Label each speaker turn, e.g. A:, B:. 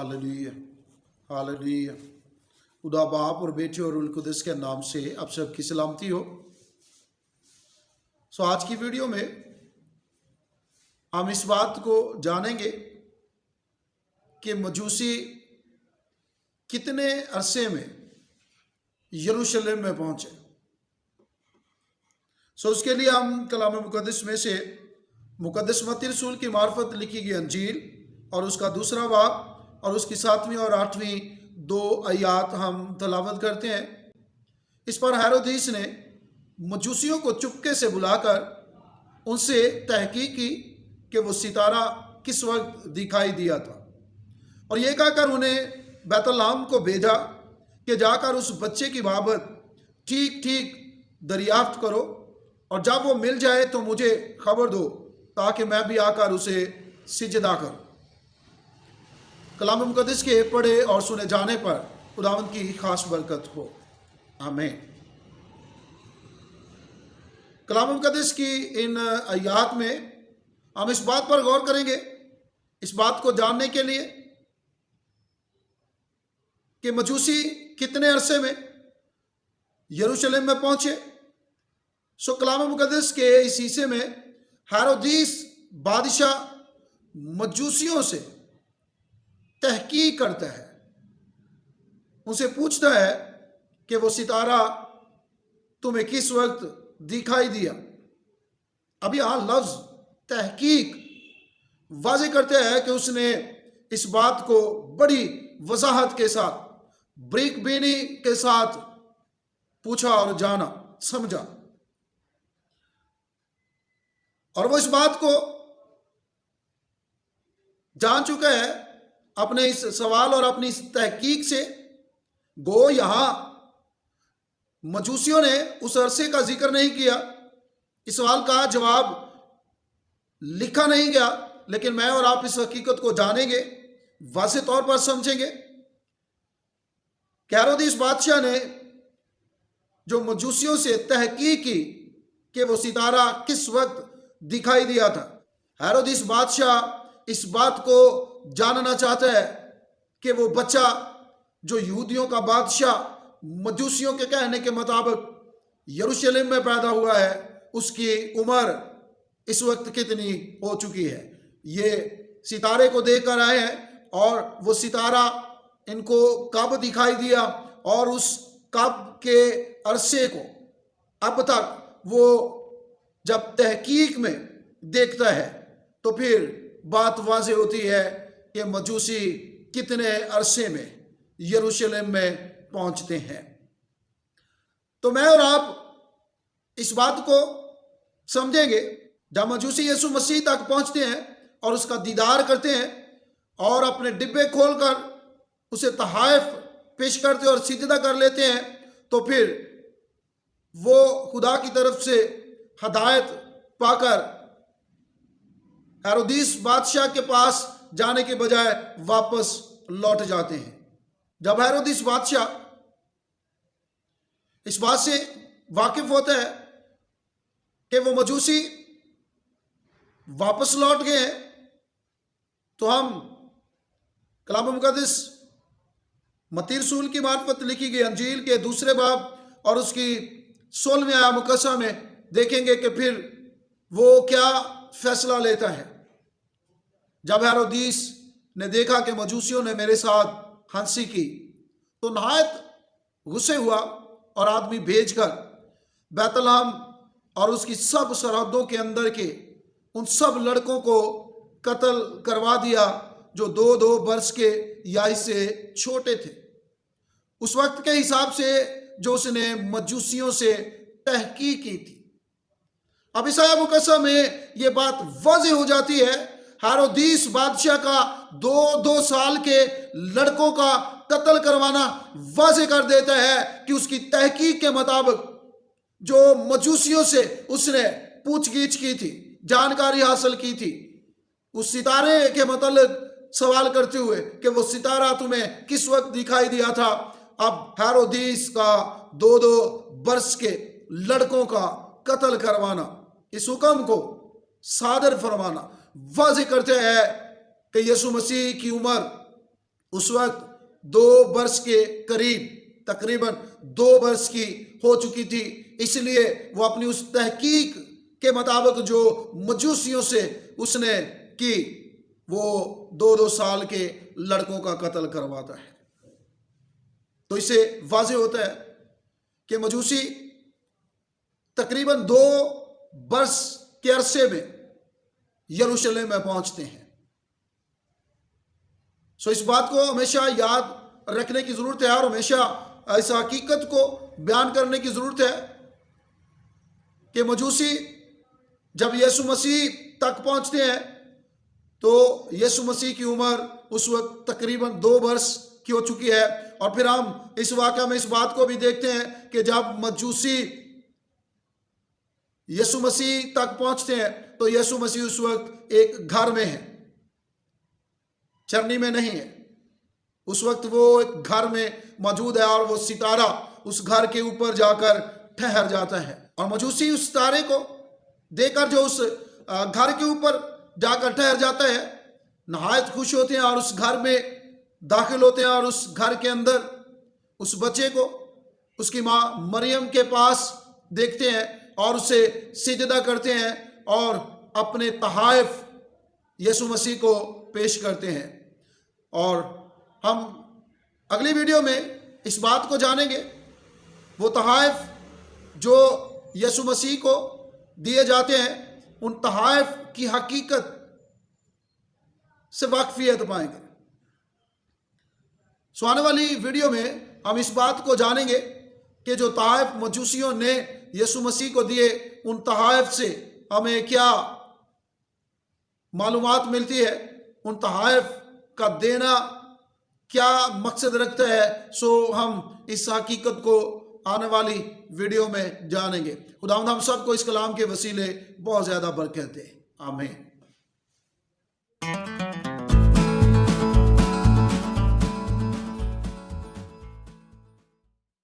A: Hallelujah, hallelujah. खुदा बाप और बेटे और रूह कुदस के नाम से आप सबकी सलामती हो। आज की वीडियो में हम इस बात को जानेंगे कि मजूसी कितने अरसे में यरूशलेम में पहुंचे। उसके लिए हम कलाम मुकद्दस में से मुकद्दस मत्ती रसूल की मार्फत लिखी गई अंजील और उसका दूसरा बाब और उसकी 7वीं और 8वीं 2 आयात हम तलावत करते हैं। इस पर हेरोदेस ने मजूसियों को चुपके से बुलाकर उनसे तहकीक की कि वो सितारा किस वक्त दिखाई दिया था, और ये कहकर उन्हें बैतलहम को भेजा कि जाकर उस बच्चे की बाबत ठीक ठीक दरियाफ्त करो, और जब वो मिल जाए तो मुझे खबर दो ताकि मैं भी आकर उसे सिजदा करूं। कलाम मुकद्दस के पढ़े और सुने जाने पर खुदावंद की खास बरकत हो, आमीन। कलाम मुकद्दस की इन आयात में हम इस बात पर गौर करेंगे, इस बात को जानने के लिए कि मजूसी कितने अरसे में यरूशलेम में पहुंचे। कलाम मुकद्दस के इस हिस्से में हेरोदेस बादशाह मजूसियों से तहकीक करता है, उनसे पूछता है कि वो सितारा तुम्हें किस वक्त दिखाई दिया। अब यहां लफ्ज तहकीक वाज़े करते हैं कि उसने इस बात को बड़ी वजाहत के साथ, ब्रीक बीनी के साथ पूछा और जाना समझा, और वो इस बात को जान चुका है अपने इस सवाल और अपनी इस तहकीक से। गो यहां मजूसियों ने उस अरसे का जिक्र नहीं किया, इस सवाल का जवाब लिखा नहीं गया, लेकिन मैं और आप इस हकीकत को जानेंगे, वाज़े तौर पर समझेंगे। हेरोदेस बादशाह ने जो मजूसियों से तहकीक की कि वो सितारा किस वक्त दिखाई दिया था, हेरोदेस बादशाह इस बात को जानना चाहता है कि वो बच्चा जो यहूदियों का बादशाह मजूसियों के कहने के मुताबिक यरूशलेम में पैदा हुआ है, उसकी उम्र इस वक्त कितनी हो चुकी है। ये सितारे को देखकर आए हैं और वो सितारा इनको कब दिखाई दिया, और उस कब के अरसे को अब तक वो जब तहकीक में देखता है तो फिर बात वाज़े होती है कि मजूसी कितने अरसे में यरूशलेम में पहुंचते हैं। तो मैं और आप इस बात को समझेंगे जब मजूसी यीशु मसीह तक पहुंचते हैं और उसका दीदार करते हैं और अपने डिब्बे खोलकर उसे तहाइफ पेश करते और सिजदा कर लेते हैं, तो फिर वो खुदा की तरफ से हदायत पाकर हेरोदेस बादशाह के पास जाने के बजाय वापस लौट जाते हैं। जब हेरोदेस बादशाह इस बात से वाकिफ होता है कि वो मजूसी वापस लौट गए हैं, तो हम कलाम मुकद्दस मत्ती रसूल की मार्फत लिखी गई अंजील के दूसरे बाब और उसकी 16वीं आया मुकद्दसा में देखेंगे कि फिर वो क्या फैसला लेता है। जब हेरोदेस ने देखा कि मजूसियों ने मेरे साथ हंसी की, तो नहायत गुस्से हुआ और आदमी भेजकर बैतलहम और उसकी सब सरहदों के अंदर के उन सब लड़कों को कत्ल करवा दिया जो 2-2 वर्ष के या इससे छोटे थे, उस वक्त के हिसाब से जो उसने मजूसियों से तहकीक की थी। अब इस आया मुकद्दसा में ये बात वाज़े हो जाती है, हेरोदेस बादशाह का 2-2 साल के लड़कों का कत्ल करवाना वाज़े कर देता है कि उसकी तहकीक के मुताबिक जो मजूसियों से उसने पूछगीछ की थी, जानकारी हासिल की थी, उस सितारे के मतलब सवाल करते हुए कि वो सितारा तुम्हें किस वक्त दिखाई दिया था। अब हेरोदेस का 2-2 वर्ष के लड़कों का कत्ल करवाना, इस हुक्म को सादर फरमाना वाज़े करते हैं कि यीशु मसीह की उम्र اس وقت 2 برس کے قریب تقریباً 2 برس کی ہو چکی تھی، اس لیے وہ اپنی اس تحقیق کے مطابق جو مجوسیوں سے اس نے کی، وہ 2 سال کے لڑکوں کا قتل کرواتا ہے۔ تو اس سے واضح ہوتا ہے کہ مجوسی تقریباً 2 برس کے عرصے میں یروشلم میں پہنچتے ہیں۔ اس بات کو ہمیشہ یاد رکھنے کی ضرورت ہے اور ہمیشہ اس حقیقت کو بیان کرنے کی ضرورت ہے کہ مجوسی جب یسوع مسیح تک پہنچتے ہیں تو یسوع مسیح کی عمر اس وقت تقریباً 2 برس کی ہو چکی ہے، اور پھر ہم اس واقعہ میں اس بات کو بھی دیکھتے ہیں کہ جب مجوسی یسوع مسیح تک پہنچتے ہیں تو یسوع مسیح اس وقت ایک گھر میں ہے، چرنی میں نہیں ہے۔ اس وقت وہ ایک گھر میں موجود ہے اور وہ ستارہ اس گھر کے اوپر جا کر ٹھہر جاتا ہے، اور مجوسی اس ستارے کو دیکھ کر جو اس گھر کے اوپر جا کر ٹھہر جاتا ہے نہایت خوش ہوتے ہیں، اور اس گھر میں داخل ہوتے ہیں اور اس گھر کے اندر اس بچے کو اس کی ماں مریم کے پاس دیکھتے ہیں اور اسے سجدہ کرتے ہیں اور اپنے تحائف یسوع مسیح کو پیش کرتے ہیں۔ اور ہم اگلی ویڈیو میں اس بات کو جانیں گے، وہ تحائف جو یسوع مسیح کو دیے جاتے ہیں، ان تحائف کی حقیقت سے واقفیت پائیں گے۔ آنے والی ویڈیو میں ہم اس بات کو جانیں گے کہ جو تحائف مجوسیوں نے یسوع مسیح کو دیے، ان تحائف سے ہمیں کیا معلومات ملتی ہے، ان تحائف کا دینا کیا مقصد رکھتا ہے۔ ہم اس حقیقت کو آنے والی ویڈیو میں جانیں گے۔ خداوند ہم سب کو اس کلام کے وسیلے بہت زیادہ برکت دے، آمین۔